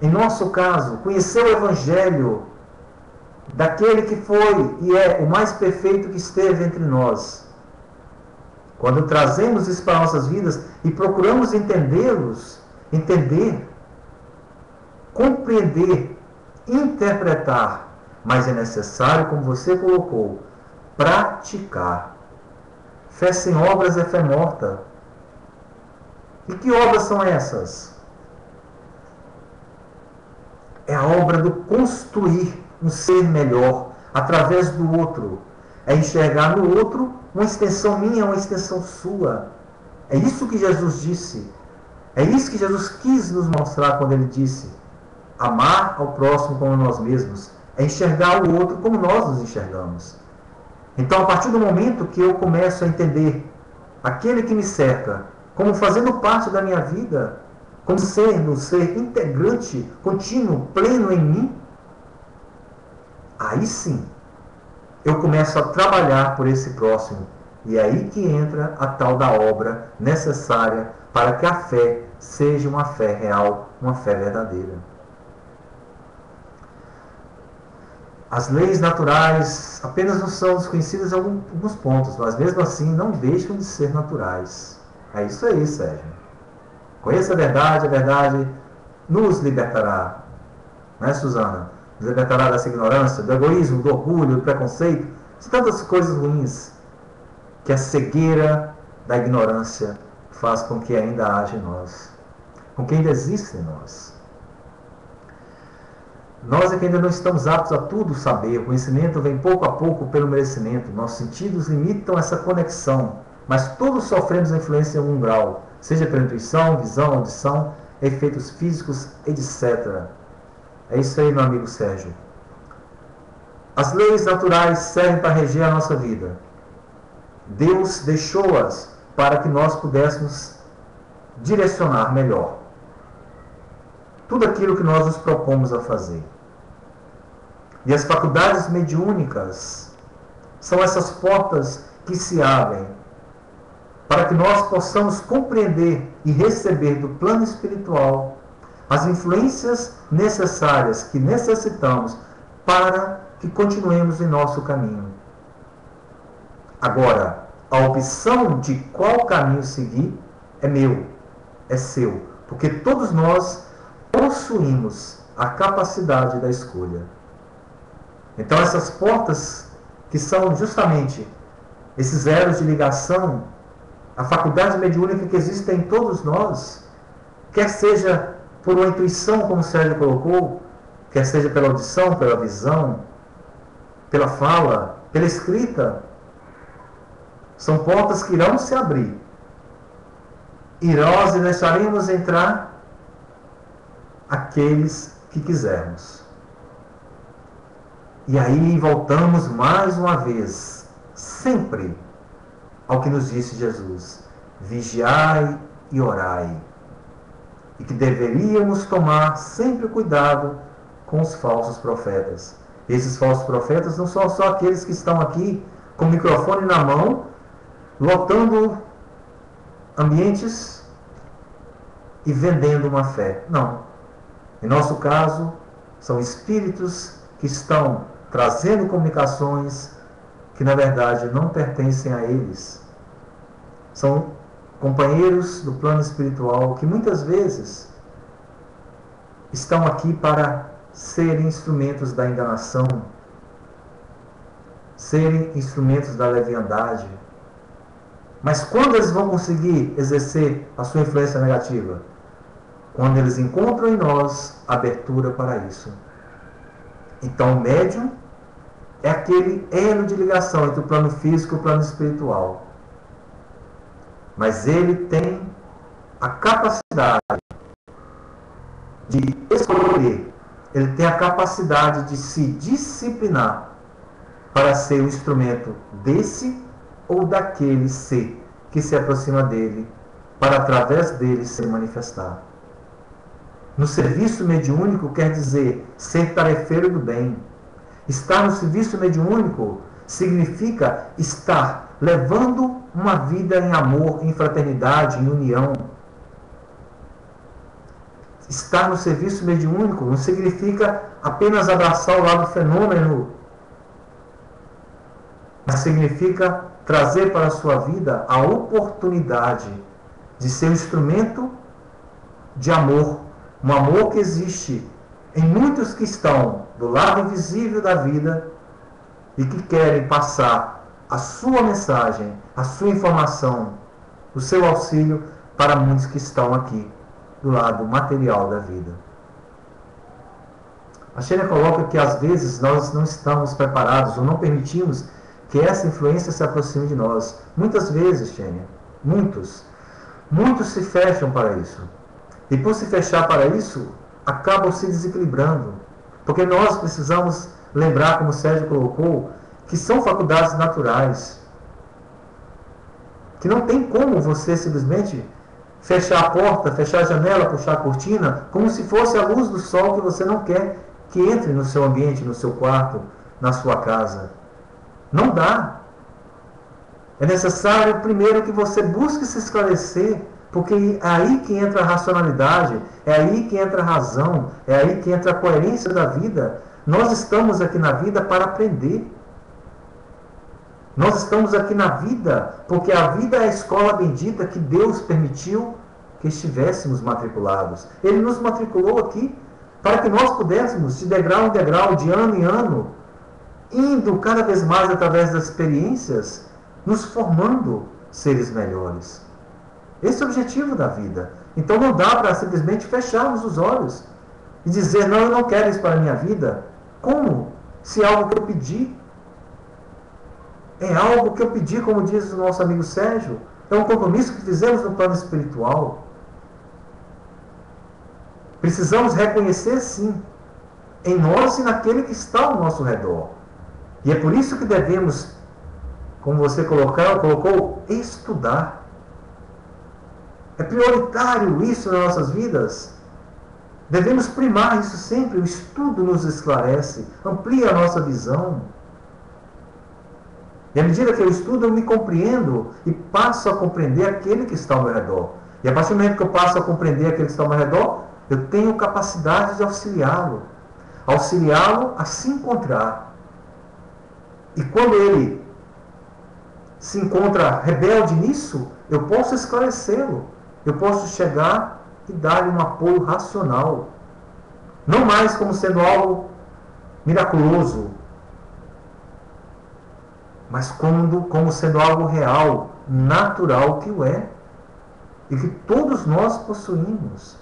Em nosso caso, conhecer o Evangelho daquele que foi e é o mais perfeito que esteve entre nós. Quando trazemos isso para nossas vidas e procuramos entendê-los, entender, compreender, interpretar, mas é necessário, como você colocou, praticar. Fé sem obras é fé morta. E que obras são essas? É a obra do construir um ser melhor através do outro. É enxergar no outro uma extensão minha, uma extensão sua. É isso que Jesus disse. É isso que Jesus quis nos mostrar quando ele disse: amar ao próximo como nós mesmos. É enxergar o outro como nós nos enxergamos. Então, a partir do momento que eu começo a entender aquele que me cerca como fazendo parte da minha vida, como sendo um ser integrante, contínuo, pleno em mim, aí sim eu começo a trabalhar por esse próximo. E é aí que entra a tal da obra necessária para que a fé seja uma fé real, uma fé verdadeira. As leis naturais apenas não são desconhecidas em alguns pontos, mas mesmo assim não deixam de ser naturais. É isso aí, Sérgio. Conheça a verdade nos libertará. Não é, Suzana? Nos libertará dessa ignorância, do egoísmo, do orgulho, do preconceito, de tantas coisas ruins que a cegueira da ignorância faz com que ainda haja em nós, com que ainda existe em nós. Nós é que ainda não estamos aptos a tudo saber. O conhecimento vem pouco a pouco pelo merecimento. Nossos sentidos limitam essa conexão, mas todos sofremos a influência em algum grau, seja pela intuição, visão, audição, efeitos físicos, etc. É isso aí, meu amigo Sérgio. As leis naturais servem para reger a nossa vida. Deus deixou-as para que nós pudéssemos direcionar melhor tudo aquilo que nós nos propomos a fazer. E as faculdades mediúnicas são essas portas que se abrem para que nós possamos compreender e receber do plano espiritual as influências necessárias que necessitamos para que continuemos em nosso caminho. Agora, a opção de qual caminho seguir é meu, é seu, porque todos nós possuímos a capacidade da escolha. Então essas portas, que são justamente esses elos de ligação, a faculdade mediúnica que existe em todos nós, quer seja por uma intuição, como o Sérgio colocou, quer seja pela audição, pela visão, pela fala, pela escrita, são portas que irão se abrir. E nós deixaremos entrar aqueles que quisermos. E aí voltamos mais uma vez, sempre, ao que nos disse Jesus: vigiai e orai. E que deveríamos tomar sempre cuidado com os falsos profetas. Esses falsos profetas não são só aqueles que estão aqui com o microfone na mão, lotando ambientes e vendendo uma fé. Não. Em nosso caso, são espíritos que estão trazendo comunicações que na verdade não pertencem a eles. São companheiros do plano espiritual que muitas vezes estão aqui para serem instrumentos da enganação, serem instrumentos da leviandade. Mas quando eles vão conseguir exercer a sua influência negativa? Quando eles encontram em nós abertura para isso. Então o médium é aquele elo de ligação entre o plano físico e o plano espiritual. Mas ele tem a capacidade de escolher, ele tem a capacidade de se disciplinar para ser o instrumento desse ou daquele ser que se aproxima dele, para através dele se manifestar. No serviço mediúnico quer dizer ser tarefeiro do bem. Estar no serviço mediúnico significa estar levando uma vida em amor, em fraternidade, em união. Estar no serviço mediúnico não significa apenas abraçar o lado fenômeno, mas significa trazer para a sua vida a oportunidade de ser um instrumento de amor, um amor que existe em muitos que estão do lado invisível da vida e que querem passar a sua mensagem, a sua informação, o seu auxílio para muitos que estão aqui do lado material da vida. A Xênia coloca que às vezes nós não estamos preparados ou não permitimos que essa influência se aproxime de nós. Muitas vezes, Xênia, muitos se fecham para isso. E por se fechar para isso, acabam se desequilibrando. Porque nós precisamos lembrar, como o Sérgio colocou, que são faculdades naturais. Que não tem como você simplesmente fechar a porta, fechar a janela, puxar a cortina, como se fosse a luz do sol que você não quer que entre no seu ambiente, no seu quarto, na sua casa. Não dá. É necessário primeiro que você busque se esclarecer, porque é aí que entra a racionalidade, é aí que entra a razão, é aí que entra a coerência da vida. Nós estamos aqui na vida para aprender. Nós estamos aqui na vida porque a vida é a escola bendita que Deus permitiu que estivéssemos matriculados. Ele nos matriculou aqui para que nós pudéssemos, de degrau em degrau, de ano em ano, indo cada vez mais através das experiências, nos formando seres melhores. Esse é o objetivo da vida. Então não dá para simplesmente fecharmos os olhos e dizer, não, eu não quero isso para a minha vida. Como? Se é algo que eu pedi. É algo que eu pedi, como diz o nosso amigo Sérgio. É um compromisso que fizemos no plano espiritual. Precisamos reconhecer, sim, em nós e naquele que está ao nosso redor. E é por isso que devemos, como você colocou, estudar. É prioritário isso nas nossas vidas. Devemos primar isso sempre. O estudo nos esclarece, amplia a nossa visão. E à medida que eu estudo, eu me compreendo e passo a compreender aquele que está ao meu redor. E a partir do momento que eu passo a compreender aquele que está ao meu redor, eu tenho capacidade de auxiliá-lo. Auxiliá-lo a se encontrar. E quando ele se encontra rebelde nisso, eu posso esclarecê-lo. Eu posso chegar e dar-lhe um apoio racional. Não mais como sendo algo miraculoso, mas como sendo algo real, natural que o é. E que todos nós possuímos.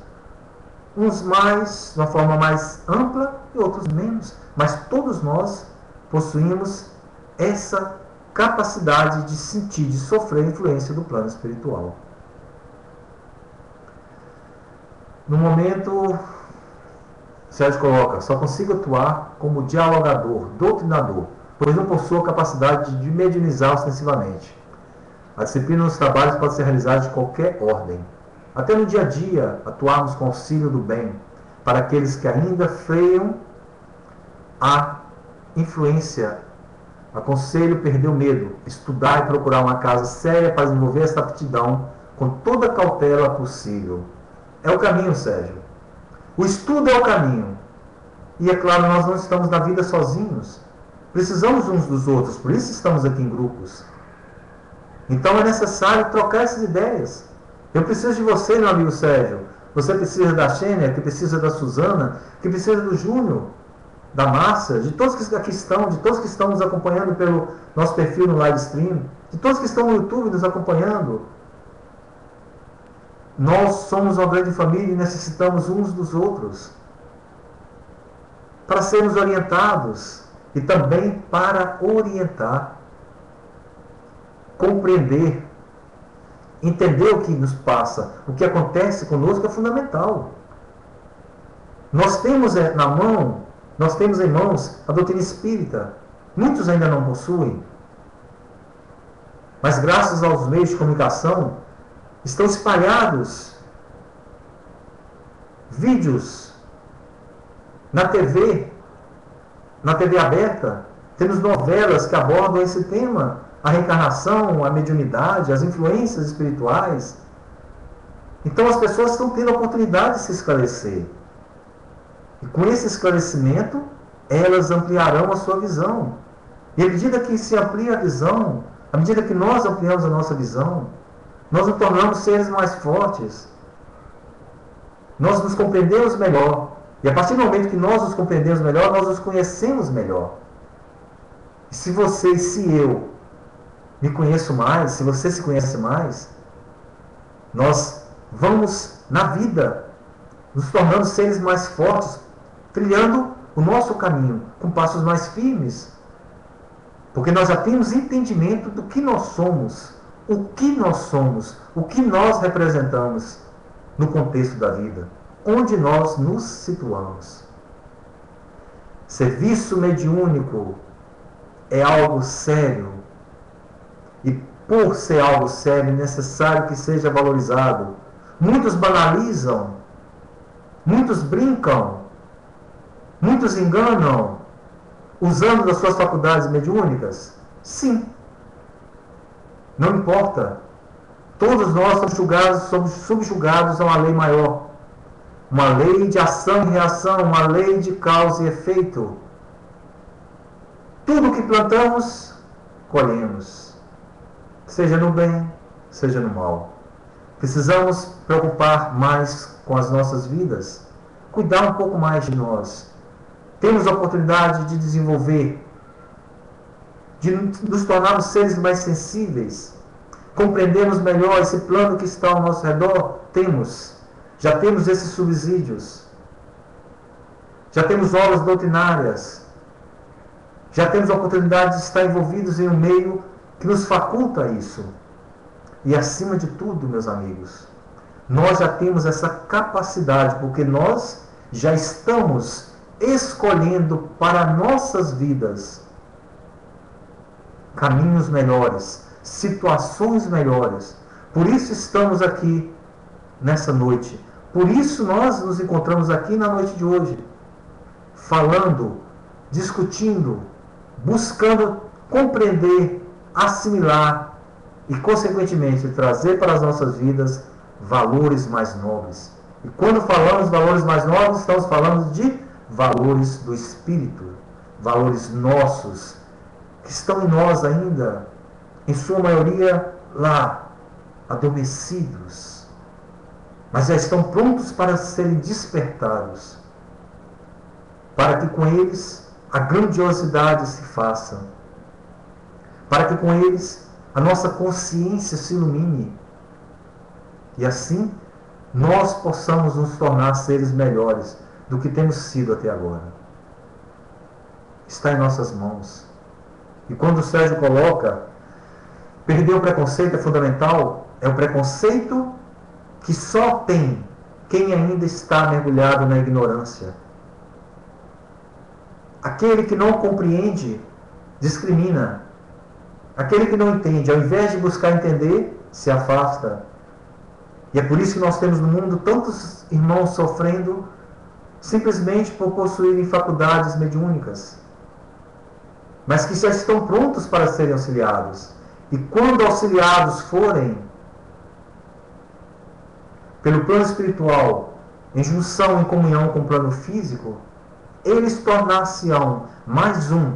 Uns mais, de uma forma mais ampla e outros menos. Mas todos nós possuímos essa capacidade de sentir, de sofrer a influência do plano espiritual. No momento, Sérgio coloca, só consigo atuar como dialogador, doutrinador, pois não possuo a capacidade de medianizar ostensivamente. A disciplina nos trabalhos pode ser realizada de qualquer ordem. Até no dia a dia, atuarmos com auxílio do bem, para aqueles que ainda freiam a influência. Aconselho perder o medo, estudar e procurar uma casa séria para desenvolver essa aptidão com toda a cautela possível. É o caminho, Sérgio. O estudo é o caminho. E é claro, nós não estamos na vida sozinhos. Precisamos uns dos outros, por isso estamos aqui em grupos. Então é necessário trocar essas ideias. Eu preciso de você, meu amigo Sérgio. Você precisa da Xênia, que precisa da Suzana, que precisa do Júnior, da Márcia, de todos que aqui estão, de todos que estão nos acompanhando pelo nosso perfil no live stream, de todos que estão no YouTube nos acompanhando. Nós somos uma grande família e necessitamos uns dos outros para sermos orientados e também para orientar, compreender, entender o que nos passa, o que acontece conosco é fundamental. Nós temos em mãos a doutrina espírita. Muitos ainda não possuem. Mas graças aos meios de comunicação, estão espalhados vídeos na TV aberta. Temos novelas que abordam esse tema, a reencarnação, a mediunidade, as influências espirituais. Então as pessoas estão tendo a oportunidade de se esclarecer. E com esse esclarecimento, elas ampliarão a sua visão. E à medida que se amplia a visão, à medida que nós ampliamos a nossa visão, nós nos tornamos seres mais fortes. Nós nos compreendemos melhor. E a partir do momento que nós nos compreendemos melhor, nós nos conhecemos melhor. E se você e se eu me conheço mais, se você se conhece mais, nós vamos na vida nos tornando seres mais fortes, trilhando o nosso caminho com passos mais firmes, porque nós já temos entendimento do que nós somos, o que nós representamos no contexto da vida, onde nós nos situamos. Serviço mediúnico é algo sério, e por ser algo sério é necessário que seja valorizado. Muitos banalizam, muitos brincam, muitos enganam, usando das suas faculdades mediúnicas. Sim, não importa. Todos nós somos subjugados a uma lei maior, uma lei de ação e reação, uma lei de causa e efeito. Tudo que plantamos, colhemos, seja no bem, seja no mal. Precisamos preocupar mais com as nossas vidas, cuidar um pouco mais de nós. Temos a oportunidade de desenvolver, de nos tornarmos seres mais sensíveis, compreendermos melhor esse plano que está ao nosso redor. Já temos esses subsídios, já temos obras doutrinárias, já temos a oportunidade de estar envolvidos em um meio que nos faculta isso. E acima de tudo, meus amigos, nós já temos essa capacidade, porque nós já estamos escolhendo para nossas vidas caminhos melhores, situações melhores. Por isso estamos aqui nessa noite. Por isso nós nos encontramos aqui na noite de hoje, falando, discutindo, buscando compreender, assimilar e, consequentemente, trazer para as nossas vidas valores mais nobres. E quando falamos de valores mais nobres, estamos falando de valores do Espírito, valores nossos, que estão em nós ainda, em sua maioria lá, adormecidos, mas já estão prontos para serem despertados, para que com eles a grandiosidade se faça, para que com eles a nossa consciência se ilumine, e assim nós possamos nos tornar seres melhores do que temos sido até agora. Está em nossas mãos. E quando o Sérgio coloca, perder o preconceito é fundamental, é o preconceito que só tem quem ainda está mergulhado na ignorância. Aquele que não compreende, discrimina. Aquele que não entende, ao invés de buscar entender, se afasta. E é por isso que nós temos no mundo tantos irmãos sofrendo simplesmente por possuírem faculdades mediúnicas, mas que já estão prontos para serem auxiliados. E quando auxiliados forem pelo plano espiritual, em junção, em comunhão com o plano físico, eles tornar-se-ão mais um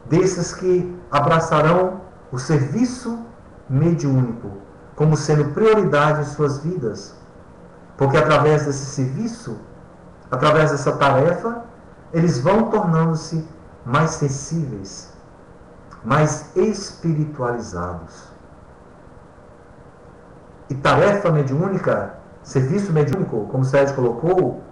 desses que abraçarão o serviço mediúnico como sendo prioridade em suas vidas. Porque através desse serviço, através dessa tarefa, eles vão tornando-se mais sensíveis, mais espiritualizados. E tarefa mediúnica, serviço mediúnico, como o Sérgio colocou,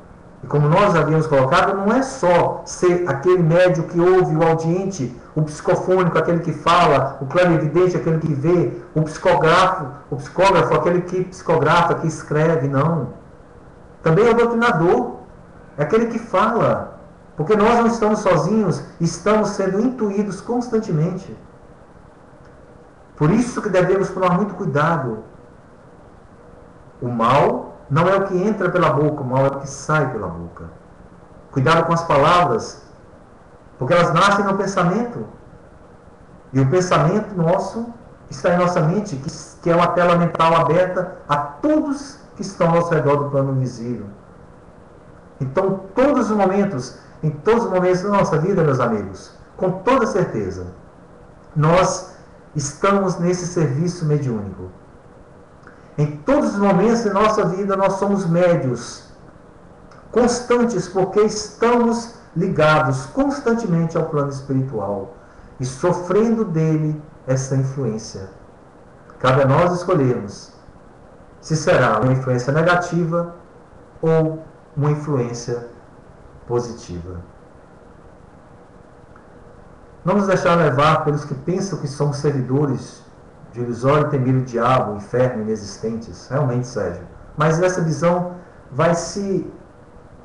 e como nós havíamos colocado, não é só ser aquele médium que ouve, o audiente, o psicofônico, aquele que fala, o clarividente, aquele que vê, o psicógrafo, aquele que psicografa, que escreve, não. Também é o doutrinador, é aquele que fala, porque nós não estamos sozinhos, estamos sendo intuídos constantemente. Por isso que devemos tomar muito cuidado. O mal não é o que entra pela boca, o mal é o que sai pela boca. Cuidado com as palavras, porque elas nascem no pensamento. E o pensamento nosso está em nossa mente, que é uma tela mental aberta a todos que estão ao nosso redor do plano visível. Então, todos os momentos, em todos os momentos da nossa vida, meus amigos, com toda certeza, nós estamos nesse serviço mediúnico. Em todos os momentos de nossa vida, nós somos médios constantes, porque estamos ligados constantemente ao plano espiritual e sofrendo dele essa influência. Cabe a nós escolhermos se será uma influência negativa ou uma influência positiva. Não nos deixar levar pelos que pensam que somos servidores de ilusório e temível diabo, inferno, inexistentes. Realmente, Sérgio. Mas essa visão vai se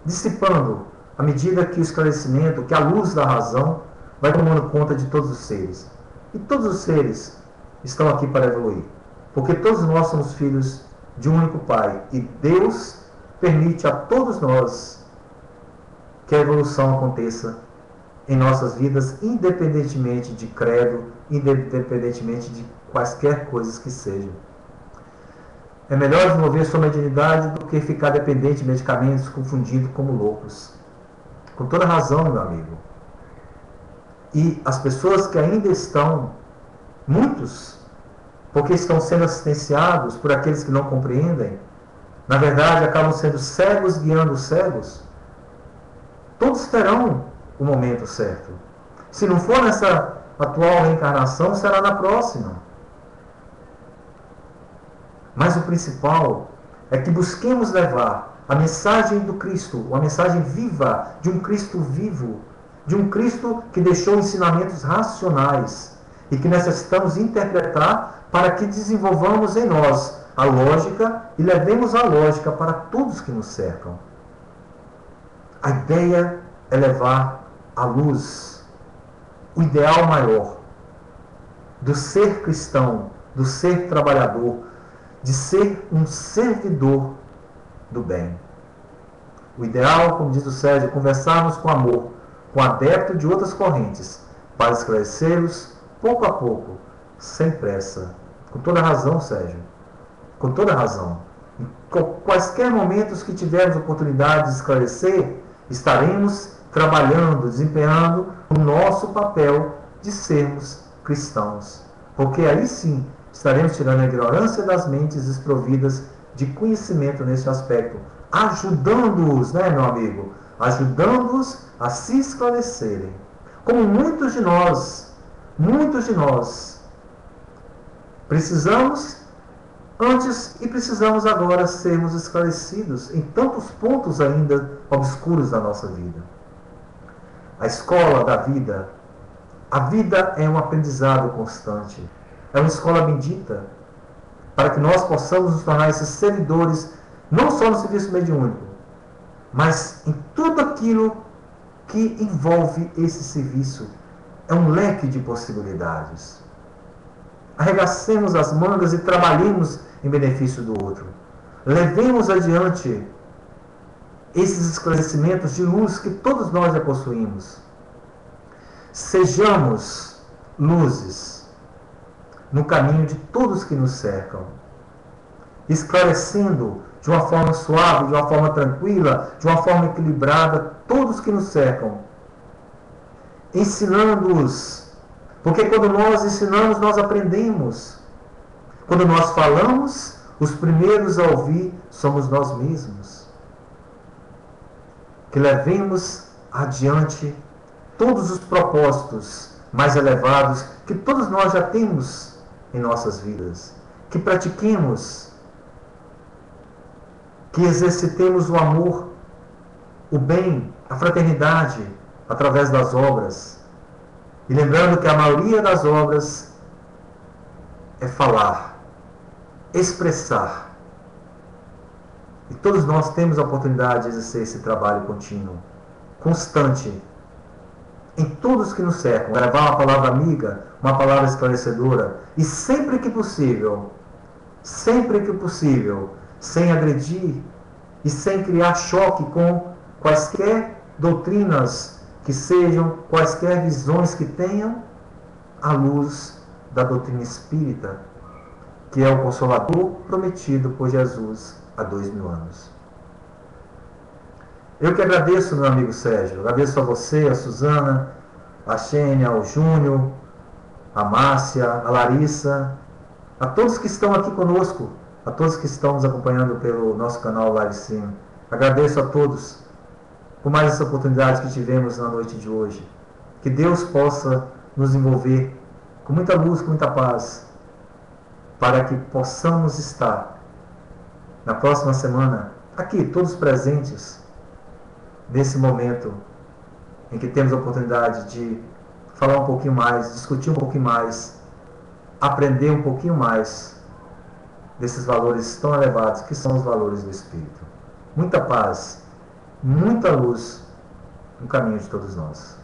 dissipando à medida que o esclarecimento, que a luz da razão vai tomando conta de todos os seres. E todos os seres estão aqui para evoluir. Porque todos nós somos filhos de um único Pai. E Deus permite a todos nós que a evolução aconteça em nossas vidas, independentemente de credo, independentemente de quaisquer coisas que sejam. É melhor desenvolver sua mediunidade do que ficar dependente de medicamentos, confundido como loucos. Com toda razão, meu amigo. E as pessoas que ainda estão, muitos, porque estão sendo assistenciados por aqueles que não compreendem, na verdade acabam sendo cegos guiando os cegos. Todos terão o momento certo. Se não for nessa atual reencarnação, será na próxima. Mas o principal é que busquemos levar a mensagem do Cristo, uma mensagem viva, de um Cristo vivo, de um Cristo que deixou ensinamentos racionais e que necessitamos interpretar para que desenvolvamos em nós a lógica e levemos a lógica para todos que nos cercam. A ideia é levar a luz, o ideal maior do ser cristão, do ser trabalhador, de ser um servidor do bem. O ideal, como diz o Sérgio, é conversarmos com amor, com adeptos de outras correntes, para esclarecê-los pouco a pouco, sem pressa. Com toda razão, Sérgio. Com toda razão. Em quaisquer momentos que tivermos oportunidade de esclarecer, estaremos trabalhando, desempenhando o nosso papel de sermos cristãos. Porque aí sim estaremos tirando a ignorância das mentes desprovidas de conhecimento nesse aspecto, ajudando-os, né, meu amigo? Ajudando-os a se esclarecerem. Como muitos de nós precisamos antes e precisamos agora sermos esclarecidos em tantos pontos ainda obscuros da nossa vida. A escola da vida, a vida é um aprendizado constante. É uma escola bendita para que nós possamos nos tornar esses servidores, não só no serviço mediúnico, mas em tudo aquilo que envolve esse serviço é um leque de possibilidades. Arregacemos as mangas e trabalhemos em benefício do outro. Levemos adiante esses esclarecimentos de luz que todos nós já possuímos. Sejamos luzes no caminho de todos que nos cercam, esclarecendo de uma forma suave, de uma forma tranquila, de uma forma equilibrada, todos que nos cercam, ensinando-os, porque quando nós ensinamos, nós aprendemos. Quando nós falamos, os primeiros a ouvir somos nós mesmos. Que levemos adiante todos os propósitos mais elevados que todos nós já temos em nossas vidas. Que pratiquemos, que exercitemos o amor, o bem, a fraternidade, através das obras. E lembrando que a maioria das obras é falar, expressar. E todos nós temos a oportunidade de exercer esse trabalho contínuo, constante, em todos que nos cercam. Levar uma palavra amiga, uma palavra esclarecedora. E sempre que possível, sem agredir e sem criar choque com quaisquer doutrinas que sejam, quaisquer visões que tenham, à luz da doutrina espírita, que é o Consolador prometido por Jesus há 2000 anos. Eu que agradeço, meu amigo Sérgio, agradeço a você, a Suzana, a Xênia, o Júnior, a Márcia, a Larissa, a todos que estão aqui conosco, a todos que estão nos acompanhando pelo nosso canal Live Stream. Agradeço a todos por mais essa oportunidade que tivemos na noite de hoje. Que Deus possa nos envolver com muita luz, com muita paz, para que possamos estar na próxima semana aqui, todos presentes, nesse momento em que temos a oportunidade de falar um pouquinho mais, discutir um pouquinho mais, aprender um pouquinho mais desses valores tão elevados que são os valores do Espírito. Muita paz, muita luz no caminho de todos nós.